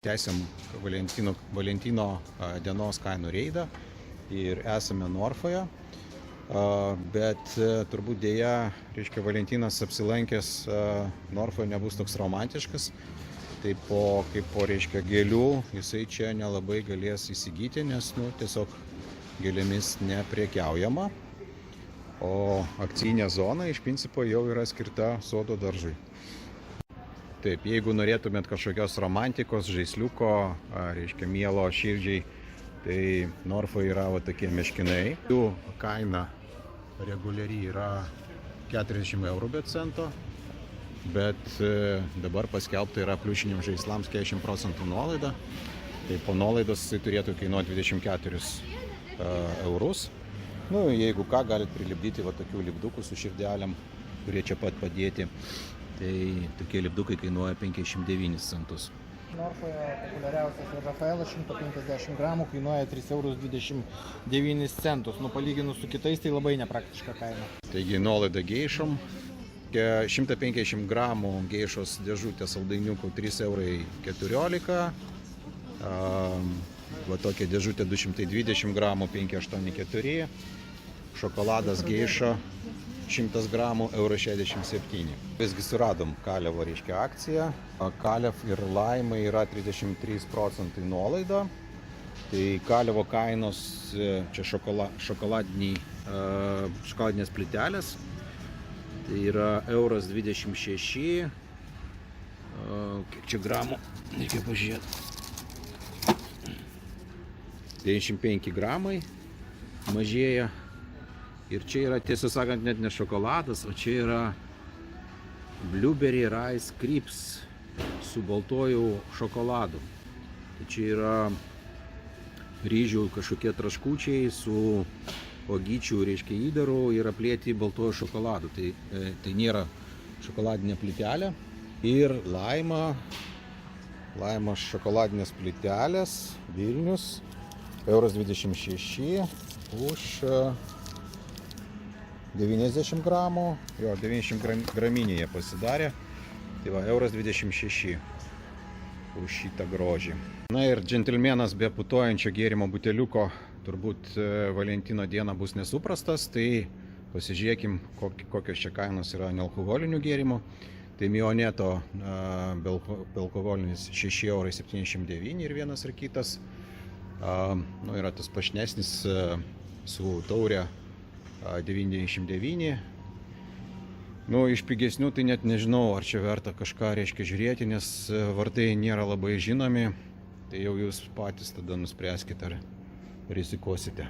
Tęsiam Valentino dienos kainų reidą ir esame Norfoje, bet turbūt dėja, Valentinas apsilankęs Norfoje nebus toks romantiškas, tai po gėlių jisai čia nelabai galės įsigyti, nes tiesiog gėlėmis neprekiaujama, o akcijinė zona iš principo jau yra skirta sodo daržui. Taip, jeigu norėtumėt kažkokios romantikos, žaisliuko, mielo širdžiai, tai Norfoje yra tokie meškinai. Jų kaina reguliariai yra 40 eurų be cento, bet dabar paskelbta yra pliušiniams žaislams 40% nuolaida. Tai po nuolaidos jisai turėtų kainuoti 24 eurus. Jeigu ką, galit prilipdyti tokių lipdukų su širdelėm, kurie čia pat padėti. Tai tokie lipdukai kainuoja 59 centus. Norfoje populiariausias yra Rafaelas 150 gramų, kainuoja 3,29 eurus. Palyginus su kitais, tai labai nepraktiška kaina. Taigi nuolaida geišom. 150 gramų geišos dėžutė saldainiukų 3,14 eurų. Tokia dėžutė 220 gramų 5,84 eurų. Šokoladas geiša 100 gramų 1,67 eurų. Visgi suradom Kalevo akciją. Kalev ir Laima yra 33% nuolaida. Tai Kalevo kainos čia šokoladinės plytelės. Tai yra 1,26 eurų. Kiek čia gramų? Reikia pažiūrėti. 95 gramai mažėja. Ir čia yra, tiesą sakant, net ne šokoladas, o čia yra Blueberry Rice Crisps su baltuoju šokoladu. Tai čia yra ryžių kažkokie traškučiai su uogyčių, įdaru ir aplėti baltuoju šokoladu. Tai nėra šokoladinė plytelė. Ir Laima šokoladinės plytelės, Vilnius, 1,26 eurų už 90 gramų, 90 graminė jie pasidarė, tai 1,26 eurų už šitą grožį. Ir džentelmenas be putojančio gėrimo buteliuko turbūt Valentino dieną bus nesuprastas, tai pasižiūrėkim, kokios čia kainos yra nealkoholinių gėrimų. Tai Mioneto bealkoholinis 6,79 eurų ir vienas ir kitas. Yra tas pašnesnis su taurė 9,99. Iš pigesnių tai net nežinau, ar čia verta kažką žiūrėti, nes vardai nėra labai žinomi. Tai jau jūs patys tada nuspręskite, ar rizikuosite.